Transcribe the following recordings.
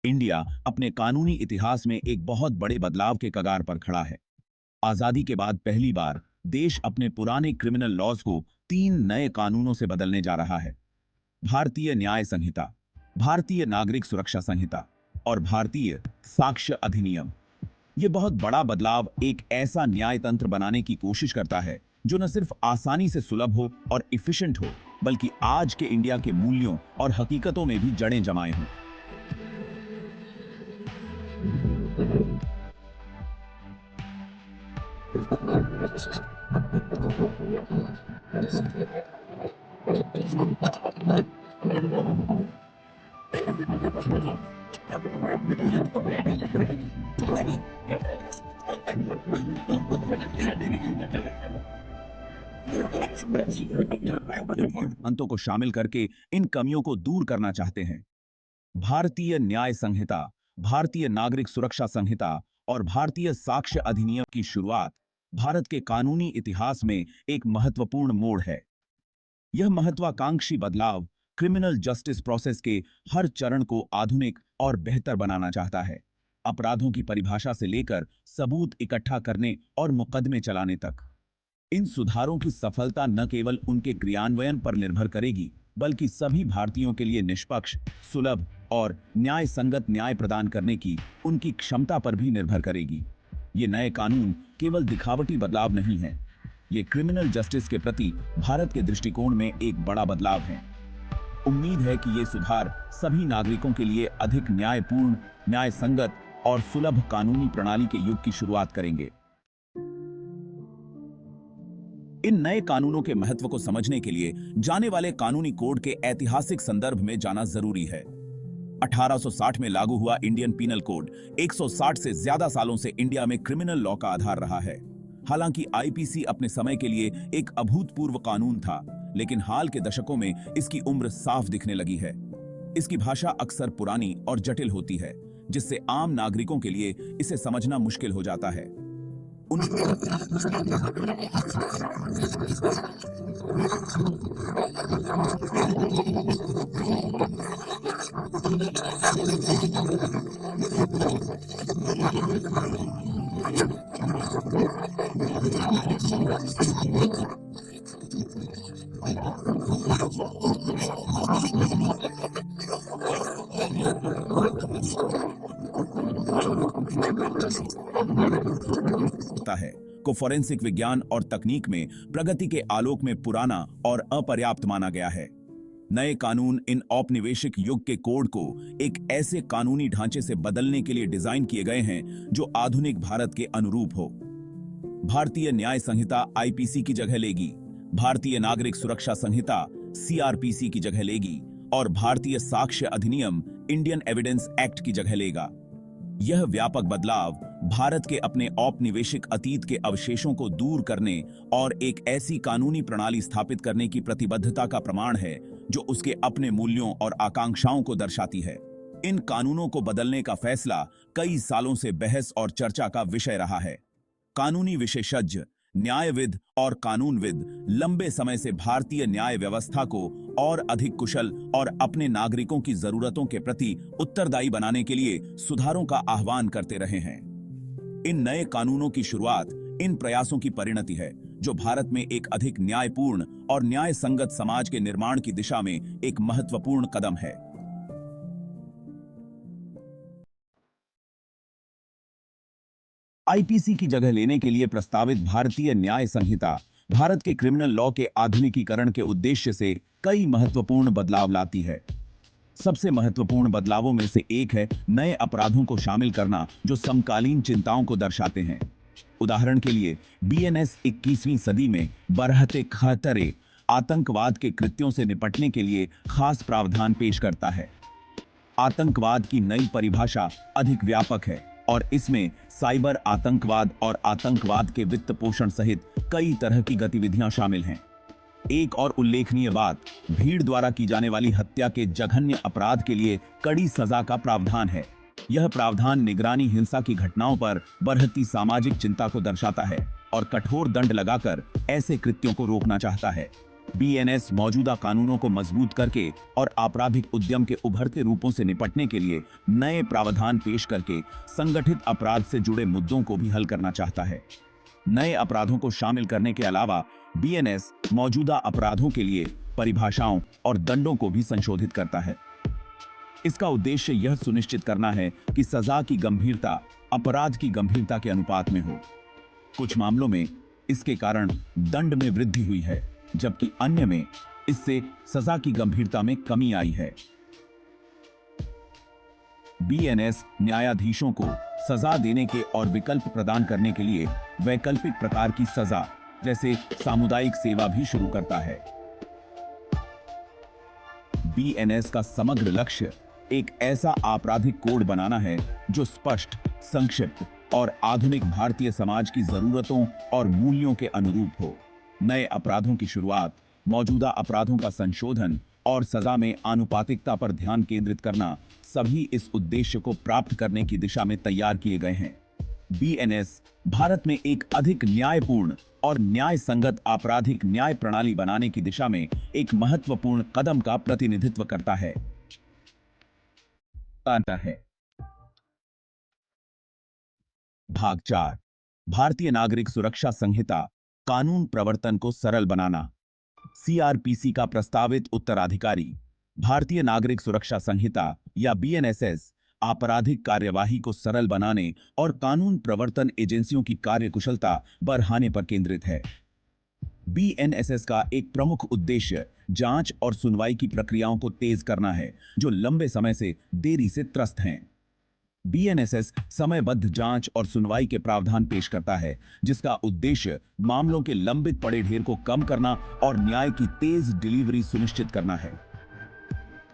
India अपने कानूनी इतिहास में एक बहुत बड़े बदलाव के कगार पर खड़ा है। आजादी के बाद पहली बार देश अपने पुराने क्रिमिनल लॉज को 3 नए कानूनों से बदलने जा रहा है। भारतीय न्याय संहिता, भारतीय नागरिक सुरक्षा संहिता और भारतीय साक्ष्य अधिनियम। यह बहुत बड़ा बदलाव एक ऐसा न्याय तंत्र बनाने की कोशिश करता है जो न सिर्फ आसानी से सुलभ हो और इफिशिएंट हो, बल्कि आज के इंडिया के मूल्यों और हकीकतों में भी जड़ें जमाए हों। अंतों को शामिल करके इन कमियों को दूर करना चाहते हैं। भारतीय न्याय संहिता, भारतीय नागरिक सुरक्षा संहिता और भारतीय साक्ष्य अधिनियम की शुरुआत भारत के कानूनी इतिहास में एक महत्वपूर्ण मोड़ है। यह महत्वाकांक्षी बदलाव क्रिमिनल जस्टिस प्रोसेस के हर चरण को आधुनिक और बेहतर बनाना चाहता है। अपराधों की परिभाषा से लेकर सबूत इकट्ठा करने और मुकदमे चलाने तक। इन सुधारों की सफलता न केवल उनके क्रियान्वयन पर निर्भर करेगी, बल्कि सभी भारतीयों के लिए निष्पक्ष, सुलभ और न्याय संगत न्याय प्रदान करने की उनकी क्षमता पर भी निर्भर करेगी। ये नए कानून केवल दिखावटी बदलाव नहीं हैं, ये क्रिमिनल जस्टिस के प्रति भारत के दृष्टिकोण में एक बड़ा बदलाव है। उम्मीद है कि ये सुधार सभी नागरिकों के लिए अधिक न्यायपूर्ण, न्याय संगत और सुलभ कानूनी प्रणाली के युग की शुरुआत करेंगे। इन नए कानूनों के महत्व को समझने के लिए जाने वाले कानूनी कोड के ऐतिहासिक संदर्भ में जाना जरूरी है। 1860 में लागू हुआ इंडियन पीनल कोड 160 से ज्यादा सालों से इंडिया में क्रिमिनल लॉ का आधार रहा है। हालांकि आईपीसी अपने समय के लिए एक अभूतपूर्व कानून था, लेकिन हाल के दशकों में इसकी उम्र साफ दिखने लगी है। इसकी भाषा अक्सर पुरानी और जटिल होती है, जिससे आम नागरिकों के लिए इसे समझना मुश्किल हो जाता है। है को फोरेंसिक विज्ञान और तकनीक में प्रगति के आलोक में पुराना और अपर्याप्त माना गया है। नए कानून इन औपनिवेशिक युग के कोड को एक ऐसे कानूनी ढांचे से बदलने के लिए डिजाइन किए गए हैं जो आधुनिक भारत के अनुरूप हो। भारतीय न्याय संहिता आईपीसी की जगह लेगी, भारतीय नागरिक सुरक्षा संहिता सीआरपीसी की जगह लेगी और भारतीय साक्ष्य अधिनियम इंडियन एविडेंस एक्ट की जगह लेगा। यह व्यापक बदलाव भारत के अपने औपनिवेशिक अतीत के अवशेषों को दूर करने और एक ऐसी कानूनी प्रणाली स्थापित करने की प्रतिबद्धता का प्रमाण है जो उसके अपने मूल्यों और आकांक्षाओं को दर्शाती है। इन कानूनों को बदलने का फैसला कई सालों से बहस और चर्चा का विषय रहा है। कानूनी विशेषज्ञ, न्यायविद और कानूनविद लंबे समय से भारतीय न्याय व्यवस्था को और अधिक कुशल और अपने नागरिकों की जरूरतों के प्रति उत्तरदायी बनाने के लिए सुधारों का आह्वान करते रहे हैं। इन नए कानूनों की शुरुआत इन प्रयासों की परिणति है, जो भारत में एक अधिक न्यायपूर्ण और न्याय संगत समाज के निर्माण की दिशा में एक महत्वपूर्ण कदम है। आईपीसी की जगह लेने के लिए प्रस्तावित भारतीय न्याय संहिता भारत के क्रिमिनल लॉ के आधुनिकीकरण के उद्देश्य से कई महत्वपूर्ण बदलाव लाती है। सबसे महत्वपूर्ण बदलावों में से एक है नए अपराधों को शामिल करना जो समकालीन चिंताओं को दर्शाते हैं। उदाहरण के लिए बीएनएस 21वीं सदी में बरहते खतरे आतंकवाद के कृत्यों से निपटने के लिए खास प्रावधान पेश करता है। आतंकवाद की नई परिभाषा अधिक व्यापक है और इसमें साइबर आतंकवाद और आतंकवाद के वित्त पोषण सहित कई तरह की गतिविधियां शामिल हैं। एक और उल्लेखनीय बात भीड़ द्वारा की जाने वाली हत्या के जघन्य अपराध के लिए कड़ी सजा का प्रावधान है। यह प्रावधान निगरानी हिंसा की घटनाओं पर बढ़ती सामाजिक चिंता को दर्शाता है और कठोर दंड लगाकर ऐसे कृत्यों को रोकना चाहता है। बीएनएस मौजूदा कानूनों को मजबूत करके और आपराधिक उद्यम के उभरते रूपों से निपटने के लिए नए प्रावधान पेश करके संगठित अपराध से जुड़े मुद्दों को भी हल करना चाहता है। नए अपराधों को शामिल करने के अलावा बीएनएस मौजूदा अपराधों के लिए परिभाषाओं और दंडों को भी संशोधित करता है। इसका उद्देश्य यह सुनिश्चित करना है कि सजा की गंभीरता अपराध की गंभीरता के अनुपात में हो। कुछ मामलों में इसके कारण दंड में वृद्धि हुई है, जबकि अन्य में इससे सजा की गंभीरता में कमी आई है। बीएनएस न्यायाधीशों को सजा देने के और विकल्प प्रदान करने के लिए वैकल्पिक प्रकार की सजा जैसे सामुदायिक सेवा भी शुरू करता है। बीएनएस का समग्र लक्ष्य एक ऐसा आपराधिक कोड बनाना है जो स्पष्ट, संक्षिप्त और आधुनिक भारतीय समाज की जरूरतों और मूल्यों के अनुरूप हो। नए अपराधों की शुरुआत, मौजूदा अपराधों का संशोधन और सजा में आनुपातिकता पर ध्यान केंद्रित करना सभी इस उद्देश्य को प्राप्त करने की दिशा में तैयार किए गए हैं। बीएनएस भारत में एक अधिक न्यायपूर्ण और न्याय संगत आपराधिक न्याय प्रणाली बनाने की दिशा में एक महत्वपूर्ण कदम का प्रतिनिधित्व करता है। भाग 4 भारतीय नागरिक सुरक्षा संहिता कानून प्रवर्तन को सरल बनाना। सीआरपीसी का प्रस्तावित उत्तराधिकारी भारतीय नागरिक सुरक्षा संहिता या बीएनएसएस आपराधिक कार्यवाही को सरल बनाने और कानून प्रवर्तन एजेंसियों की कार्यकुशलता बढ़ाने पर केंद्रित है। बीएनएसएस का एक प्रमुख उद्देश्य जांच और सुनवाई की प्रक्रियाओं को तेज करना है, जो लंबे समय से देरी से त्रस्त हैं। बीएनएसएस समयबद्ध जांच और सुनवाई के प्रावधान पेश करता है, जिसका उद्देश्य मामलों के लंबित पड़े ढेर को कम करना और न्याय की तेज डिलीवरी सुनिश्चित करना है।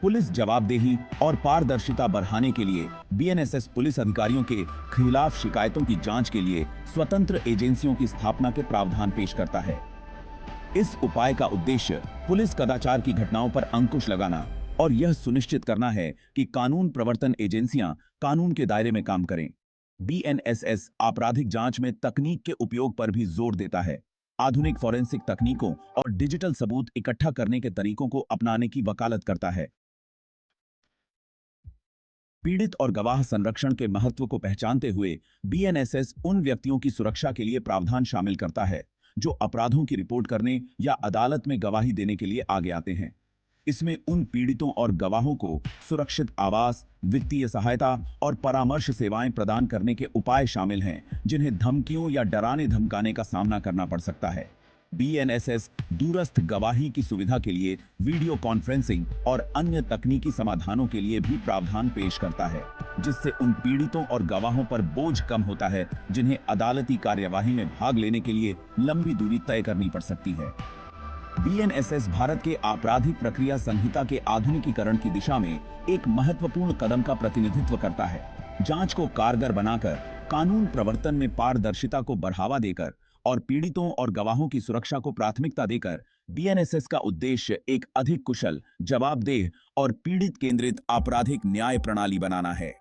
पुलिस जवाबदेही और पारदर्शिता बढ़ाने के लिए बीएनएसएस पुलिस अधिकारियों के खिलाफ शिकायतों की जांच के लिए स्वतंत्र एजेंसियों की स्थापना के प्रावधान पेश करता है। इस उपाय का उद्देश्य पुलिस कदाचार की घटनाओं पर अंकुश लगाना और यह सुनिश्चित करना है कि कानून प्रवर्तन एजेंसियां कानून के दायरे में काम करें। बीएनएसएस आपराधिक जांच में तकनीक के उपयोग पर भी जोर देता है, आधुनिक फॉरेंसिक तकनीकों और डिजिटल सबूत इकट्ठा करने के तरीकों को अपनाने की वकालत करता है। पीड़ित और गवाह संरक्षण के महत्व को पहचानते हुए बीएनएसएस उन व्यक्तियों की सुरक्षा के लिए प्रावधान शामिल करता है जो अपराधों की रिपोर्ट करने या अदालत में गवाही देने के लिए आगे आते हैं। इसमें उन पीड़ितों और गवाहों को सुरक्षित आवास, वित्तीय सहायता और परामर्श सेवाएं प्रदान करने के उपाय शामिल हैं, जिन्हें धमकियों या डराने धमकाने का सामना करना पड़ सकता है। बीएनएसएस दूरस्थ गवाही की सुविधा के लिए वीडियो कॉन्फ्रेंसिंग और अन्य तकनीकी समाधानों के लिए भी प्रावधान पेश करता है, जिससे उन पीड़ितों और गवाहों पर बोझ कम होता है जिन्हें अदालती कार्यवाही में भाग लेने के लिए लंबी दूरी तय करनी पड़ सकती है। बीएनएसएस भारत के आपराधिक प्रक्रिया संहिता के आधुनिकीकरण की दिशा में एक महत्वपूर्ण कदम का प्रतिनिधित्व करता है। जांच को कारगर बनाकर, कानून प्रवर्तन में पारदर्शिता को बढ़ावा देकर और पीड़ितों और गवाहों की सुरक्षा को प्राथमिकता देकर बीएनएसएस का उद्देश्य एक अधिक कुशल, जवाबदेह और पीड़ित केंद्रित आपराधिक न्याय प्रणाली बनाना है।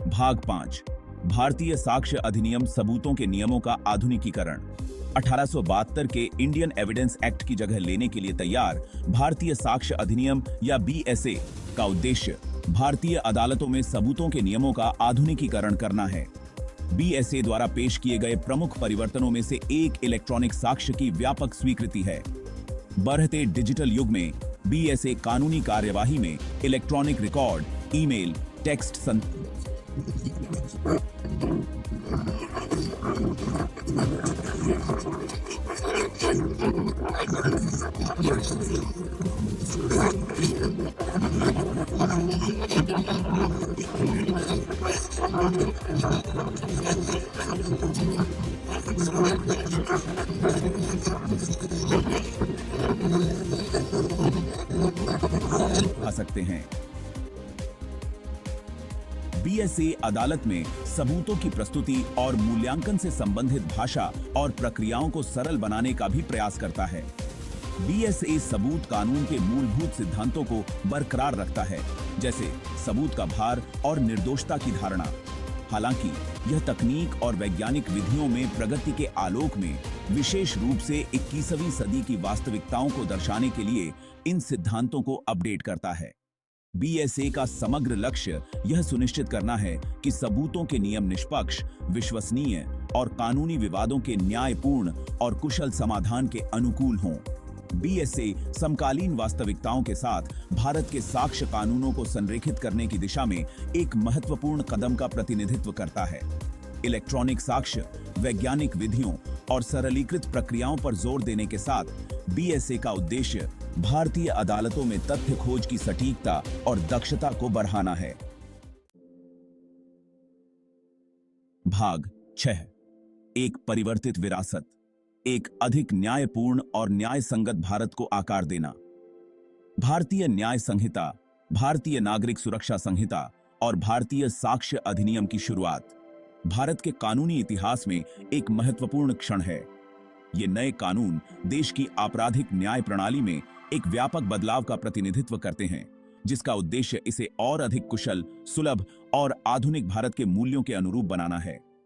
भाग 5 भारतीय साक्ष्य अधिनियम सबूतों के नियमों का आधुनिकीकरण। 1872 के इंडियन एविडेंस एक्ट की जगह लेने के लिए तैयार भारतीय साक्ष्य अधिनियम या बीएसए का उद्देश्य भारतीय अदालतों में सबूतों के नियमों का आधुनिकीकरण करना है। बीएसए द्वारा पेश किए गए प्रमुख परिवर्तनों में से एक इलेक्ट्रॉनिक साक्ष्य की व्यापक स्वीकृति है। बढ़ते डिजिटल युग में बीएसए कानूनी कार्यवाही में इलेक्ट्रॉनिक रिकॉर्ड, ईमेल, टेक्स्ट आ सकते हैं। बीएसए अदालत में सबूतों की प्रस्तुति और मूल्यांकन से संबंधित भाषा और प्रक्रियाओं को सरल बनाने का भी प्रयास करता है। बीएसए सबूत कानून के मूलभूत सिद्धांतों को बरकरार रखता है, जैसे सबूत का भार और निर्दोषता की धारणा। हालांकि यह तकनीक और वैज्ञानिक विधियों में प्रगति के आलोक में विशेष रूप से 21वीं सदी की वास्तविकताओं को दर्शाने के लिए इन सिद्धांतों को अपडेट करता है। बीएसए का समग्र लक्ष्य यह सुनिश्चित करना है कि सबूतों के नियम निष्पक्ष, विश्वसनीय और कानूनी विवादों के न्यायपूर्ण और कुशल समाधान के अनुकूल हों। बीएसए समकालीन वास्तविकताओं के साथ भारत के साक्ष्य कानूनों को संरेखित करने की दिशा में एक महत्वपूर्ण कदम का प्रतिनिधित्व करता है। इलेक्ट्रॉनिक साक्ष्य, वैज्ञानिक विधियों और सरलीकृत प्रक्रियाओं पर जोर देने के साथ बीएसए का उद्देश्य भारतीय अदालतों में तथ्य खोज की सटीकता और दक्षता को बढ़ाना है। भाग 6। एक परिवर्तित विरासत, एक अधिक न्यायपूर्ण और न्याय संगत भारत को आकार देना। भारतीय न्याय संहिता, भारतीय नागरिक सुरक्षा संहिता और भारतीय साक्ष्य अधिनियम की शुरुआत भारत के कानूनी इतिहास में एक महत्वपूर्ण क्षण है। ये नए कानून देश की आपराधिक न्याय प्रणाली में एक व्यापक बदलाव का प्रतिनिधित्व करते हैं, जिसका उद्देश्य इसे और अधिक कुशल, सुलभ और आधुनिक भारत के मूल्यों के अनुरूप बनाना है।